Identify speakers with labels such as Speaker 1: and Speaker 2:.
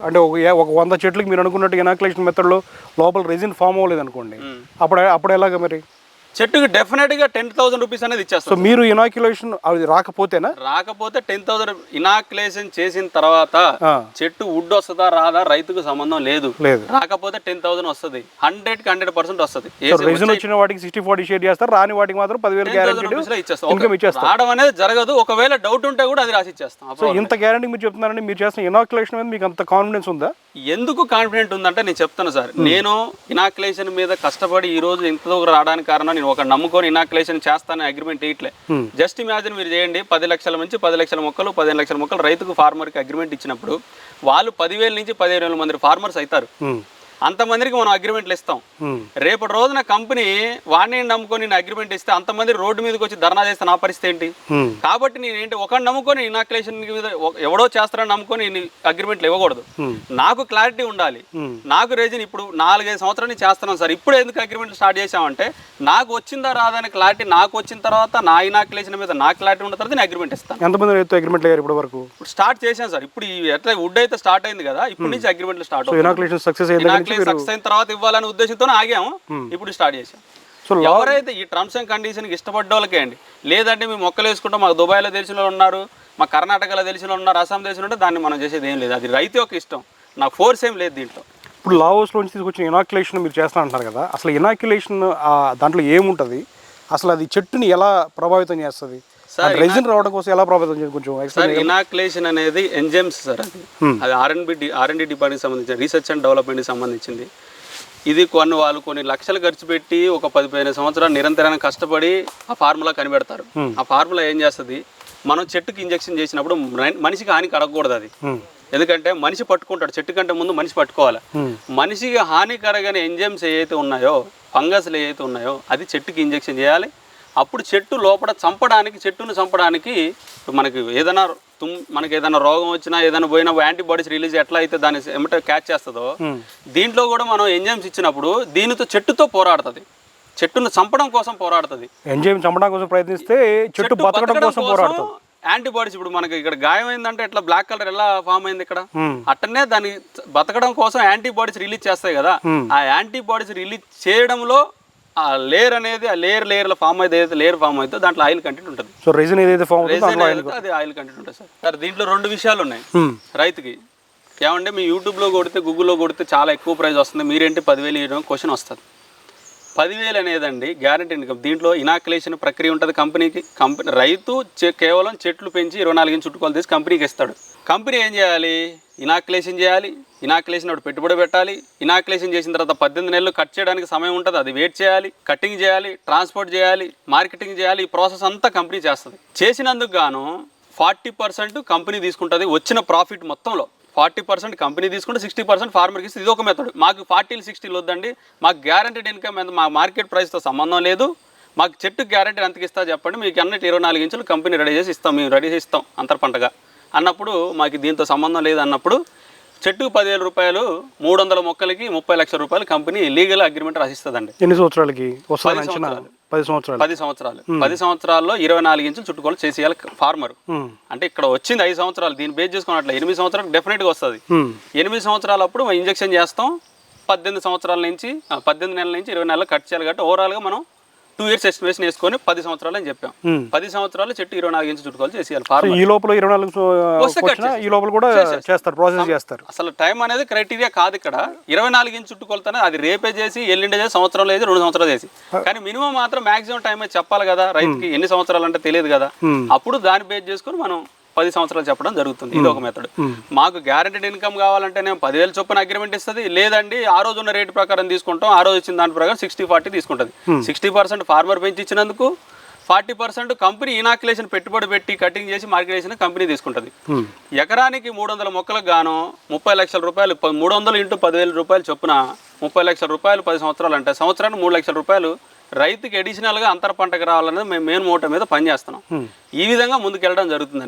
Speaker 1: అంటే ఒక 100 చెట్లకి మీరు అనుకున్నట్టు ఇనాక్యులేషన్ మెథడ్లో లోపల రెజిన్ ఫామ్ అవ్వలేదు అనుకోండి, అప్పుడు ఎలాగ మరి?
Speaker 2: చెట్టుకి డెఫినెట్గా 10,000 రూపీస్ అనేది ఇచ్చేస్తాం.
Speaker 1: సో మీరు ఇనాక్యులేషన్ అది రాకపోతేనా?
Speaker 2: రాకపోతే 10,000 ఇనాక్యులేషన్ చేసిన తర్వాత చెట్టు వుడ్ వస్తుందా రాదా రైతుకు సంబంధం లేదు. రాకపోతే 10,000 వస్తుంది, 100% వస్తుంది.
Speaker 1: రెజిన్ వచ్చిన వాటికి 60-40 షేర్ చేస్తారు, రాని వాటికి మాత్రం 10,000 గ్యారెంటీ ఇచ్చేస్తాం.
Speaker 2: రావడం అనేది జరగదు, ఒకవేళ డౌట్ ఉంటే కూడా అది రాసి ఇచ్చేస్తాం.
Speaker 1: సో ఇంత గ్యారెంటీ మీరు చెప్తున్నారండి, మీరు చేస్తున్న ఇనాక్యులేషన్ మీద మీకు అంత కాన్ఫిడెన్స్ ఉందా?
Speaker 2: ఎందుకు కాన్ఫిడెంట్ ఉందంటే నేను చెప్తాను సార్, నేను ఇనాక్యులేషన్ మీద కష్టపడి ఈ రోజు ఇంత దూరం రావడానికి కారణం నేను ఒక నమ్ముకొని ఇనాక్యులేషన్ చేస్తానని అగ్రిమెంట్ ఇట్లే. జస్ట్ ఇమాజిన్ మీరు చేయండి, 10 లక్షల నుంచి 10 లక్షల మొక్కలు 15 లక్షల మొక్కలు రైతుకు ఫార్మర్కి అగ్రిమెంట్ ఇచ్చినప్పుడు వాళ్ళు 10,000 నుంచి 15,000 మంది ఫార్మర్స్ అవుతారు. అంతమందికి మనం అగ్రిమెంట్లు ఇస్తాం. రేపటి రోజున కంపెనీ వాడిని నమ్ముకొని నేను అగ్రిమెంట్ ఇస్తే అంతమంది రోడ్డు మీదకి వచ్చి ధర్నా చేస్తే నా పరిస్థితి ఏంటి? కాబట్టి నేనేంటి ఒకటి నమ్ముకొని ఇనాక్యులేషన్ మీద ఎవడో చేస్తారని నమ్ముకొని అగ్రిమెంట్లు ఇవ్వకూడదు. నాకు క్లారిటీ ఉండాలి. నాకు రీజన్ ఇప్పుడు 4-5 సంవత్సరాలు చేస్తున్నాను సార్, ఇప్పుడు ఎందుకు అగ్రిమెంట్ స్టార్ట్ చేసామంటే నాకు వచ్చిందా రాదని క్లారిటీ నాకు వచ్చిన తర్వాత నా ఇనాక్యులేషన్ మీద నా క్లారిటీ ఉన్న తర్వాత నేను అగ్రిమెంట్ ఇస్తాను.
Speaker 1: ఎంతమంది రైతు అగ్రిమెంట్ అయ్యారు ఇప్పటి వరకు?
Speaker 2: ఇప్పుడు స్టార్ట్ చేశాను సార్, ఇప్పుడు ఎట్లా వుడ్ అయితే స్టార్ట్ అయింది కదా, ఇప్పుడు నుంచి అగ్రిమెంట్లు స్టార్ట్ అవుతాయి.
Speaker 1: ఇనాక్యులేషన్ సక్సెస్ అయిన
Speaker 2: తర్వాత ఇవ్వాలనే ఉద్దేశంతో ఆగాము, ఇప్పుడు స్టార్ట్ చేసాం. సో ఎవరైతే ఈ టర్మ్స్ అండ్ కండిషన్కి ఇష్టపడ్డ వాళ్ళకే అండి, లేదంటే మేము మొక్కలు వేసుకుంటాం మాకు దుబాయ్లో తెలిసిన వాళ్ళు ఉన్నారు, మా కర్ణాటకలో తెలిసిన వాళ్ళు ఉన్నారు, అస్సాం తెలిసిన ఉంటే దాన్ని మనం చేసేది ఏం లేదు. అది రైతు యొక్క ఇష్టం, నాకు ఫోర్స్ ఏం లేదు దీంట్లో.
Speaker 1: ఇప్పుడు లావోస్లోంచి తీసుకొచ్చిన ఇనాక్యులేషన్ మీరు చేస్తా అంటున్నారు కదా, అసలు ఇనాక్యులేషన్ దాంట్లో ఏముంటుంది, అసలు అది చెట్టుని ఎలా ప్రభావితం చేస్తుంది, రెజిన్ రావడం కోసం ఎలా ప్రభావితం చేస్తుంది కొంచెం?
Speaker 2: సార్ ఇనాక్యులేషన్ అనేది ఎంజైమ్స్ సార్, అది R&D డిపార్ట్మెంట్కి సంబంధించిన రీసెర్చ్ అండ్ డెవలప్మెంట్కి సంబంధించింది. ఇది కొన్ని లక్షలు ఖర్చు పెట్టి ఒక 10-15 సంవత్సరాలు నిరంతరంగా కష్టపడి ఆ ఫార్ములా కనిపెడతారు. ఆ ఫార్ములా ఏం చేస్తుంది, మనం చెట్టుకి ఇంజెక్షన్ చేసినప్పుడు మనిషికి హాని కలగకూడదు. అది ఎందుకంటే మనిషి పట్టుకుంటాడు, చెట్టు కంటే ముందు మనిషి పట్టుకోవాలి. మనిషికి హాని కలగని ఎంజైమ్స్ ఏవైతే ఉన్నాయో, ఫంగస్లు ఏవైతే ఉన్నాయో అది చెట్టుకి ఇంజెక్షన్ చేయాలి. అప్పుడు చెట్టు లోపల చెట్టును చంపడానికి మనకి ఏదైనా రోగం వచ్చినా ఏదైనా పోయినా యాంటీబాడీస్ రిలీజ్ ఎట్లా అయితే దాన్ని ఏమంటే క్యాచ్ చేస్తుందో, దీంట్లో కూడా మనం ఎంజైమ్స్ ఇచ్చినప్పుడు దీనితో చెట్టుతో పోరాడుతుంది, చెట్టును చంపడం కోసం పోరాడుతుంది.
Speaker 1: ఎంజైమ్ చంపడం కోసం ప్రయత్నిస్తే చెట్టు బతకడం కోసం పోరాడుతుంది.
Speaker 2: యాంటీబాడీస్ ఇప్పుడు మనకి ఇక్కడ గాయమైందంటే ఎట్లా బ్లాక్ కలర్ ఎలా ఫామ్ అయింది ఇక్కడ, అట్టనే దాన్ని బతకడం కోసం యాంటీబాడీస్ రిలీజ్ చేస్తాయి కదా, ఆ యాంటీబాడీస్ రిలీజ్ చేయడంలో ఆ లేయర్ అనేది ఆ లేయర్ల ఫామ్ అయితే లేయర్ ఫామ్ అయితే దాంట్లో ఆయిల్ కంటెంట్ ఉంటుంది.
Speaker 1: సో రెజిన్ ఏదైతే ఫామ్
Speaker 2: అది ఆయిల్ కంటెంట్ ఉంటుంది సార్. దీంట్లో 2 విషయాలు ఉన్నాయి రైతుకి. ఏమంటే మీ యూట్యూబ్లో కొడితే గూగుల్లో కొడితే చాలా ఎక్కువ ప్రైస్ వస్తుంది, మీరేంటి 10,000 ఇవ్వడం క్వశ్చన్ వస్తుంది. 10,000 అనేదండి గ్యారెంటీ ఇన్కమ్. దీంట్లో ఇనాక్యులేషన్ ప్రక్రియ ఉంటుంది కంపెనీకి. రైతు కేవలం చెట్లు పెంచి 24 ఇంచ్ చుట్టుకోలు తీసి కంపెనీకి ఇస్తాడు. కంపెనీ ఏం చేయాలి, ఇనాక్యులేషన్ చేయాలి, ఇనాక్యులేషన్ ఒకటి పెట్టుబడి పెట్టాలి. ఇనాక్యులేషన్ చేసిన తర్వాత 18 నెలలు కట్ చేయడానికి సమయం ఉంటుంది, అది వెయిట్ చేయాలి, కటింగ్ చేయాలి, ట్రాన్స్పోర్ట్ చేయాలి, మార్కెటింగ్ చేయాలి. ఈ ప్రాసెస్ అంతా కంపెనీ చేస్తుంది. చేసినందుకు గాను 40% కంపెనీ తీసుకుంటుంది. వచ్చిన ప్రాఫిట్ మొత్తంలో 40% కంపెనీ తీసుకుంటే 60% ఫార్మర్కి ఇస్తుంది. ఇది ఒక మెథడ్. మాకు 40-60 వద్దండి, మాకు గ్యారెంటీడ్ ఇన్కమ్ ఎంత, మా మార్కెట్ ప్రైస్తో సంబంధం లేదు, మాకు చెట్టు గ్యారెంటీ ఎంతకి ఇస్తా చెప్పండి, మీకు అన్నట్టు 24 ఇంచులు కంపెనీ రెడీ చేసి ఇస్తాం, మేము రెడీ చేసి ఇస్తాం అంతర్ పంటగా అన్నప్పుడు, మాకు దీంతో సంబంధం లేదు అన్నప్పుడు చెట్టుకు 10,000 రూపాయలు, 300 మొక్కలకి 30 లక్షల రూపాయలు కంపెనీ లీగల్ అగ్రిమెంట్ రాసిస్తుందండి.
Speaker 1: ఎన్ని సంవత్సరాలకి? 10
Speaker 2: సంవత్సరాలు. 10 సంవత్సరాల్లో 24 ఇంచులు చుట్టుకోలు చేసేయాలి ఫార్మర్. అంటే ఇక్కడ వచ్చింది 5 సంవత్సరాలు, దీన్ని బేస్ చేసుకున్నట్లే 8 సంవత్సరాలు డెఫినెట్గా వస్తుంది. 8 సంవత్సరాలు అప్పుడు ఇంజెక్షన్ చేస్తాం. 18 సంవత్సరాల నుంచి 18 నెలల నుంచి 20 నెలలు కట్ చేయాలి. కాబట్టి ఓవరాల్గా మనం 2 ఇయర్స్ ఎస్టిమేషన్ వేసుకొని 10 సంవత్సరాలు అని చెప్పాం. 10 సంవత్సరాలు చెట్టు 24 ఇంచు చుట్టుకోవాలి చేసేయాలి ఫార్మర్.
Speaker 1: ఈ లోపల 24 ఈ లోపల కూడా చేస్తారు, ప్రాసెస్ చేస్తారు.
Speaker 2: అసలు టైం అనేది క్రైటీరియా కాదు ఇక్కడ. 24 ఇంచు చుట్టుకొలతనే అది రేపే చేసి ఎల్లుండే చేసి సంవత్సరంలో చేసి 2 సంవత్సరాలు చేసి, కానీ మినిమం మాత్రం మాక్సిమం టైం అయితే చెప్పాలి కదా రైతుకి. ఎన్ని సంవత్సరాలు అంటే తెలియదు కదా, అప్పుడు దాన్ని బేస్ చేసుకుని మనం 10 సంవత్సరాలు చెప్పడం జరుగుతుంది. ఇది ఒక మెథడ్. మాకు గ్యారెంటీడ్ ఇన్కమ్ కావాలంటే నేను 10,000 చొప్పున అగ్రిమెంట్ ఇస్తుంది. లేదండి ఆ రోజు ఉన్న రేటు ప్రకారం తీసుకుంటాం, ఆ రోజు వచ్చిన దాని ప్రకారం 60-40 తీసుకుంటుంది. 60% ఫార్మర్ పెంచి ఇచ్చినందుకు, 40% కంపెనీ ఇనాక్యులేషన్ పెట్టుబడి పెట్టి కటింగ్ చేసి మార్కెట్ చేసిన కంపెనీ తీసుకుంటుంది. ఎకరానికి 300 మొక్కలకు గాను 30 లక్షల రూపాయలు, 300 × 10,000 రూపాయలు చొప్పున 30 లక్షల రూపాయలు 10 సంవత్సరాలు అంటే సంవత్సరానికి 3 లక్షల రూపాయలు రైతుకి అడిషనల్గా అంతర్ పంటకు రావాలనేది మేము మెయిన్ మోటో మీద పనిచేస్తున్నాం. ఈ విధంగా ముందుకు వెళ్ళడం జరుగుతుందండి.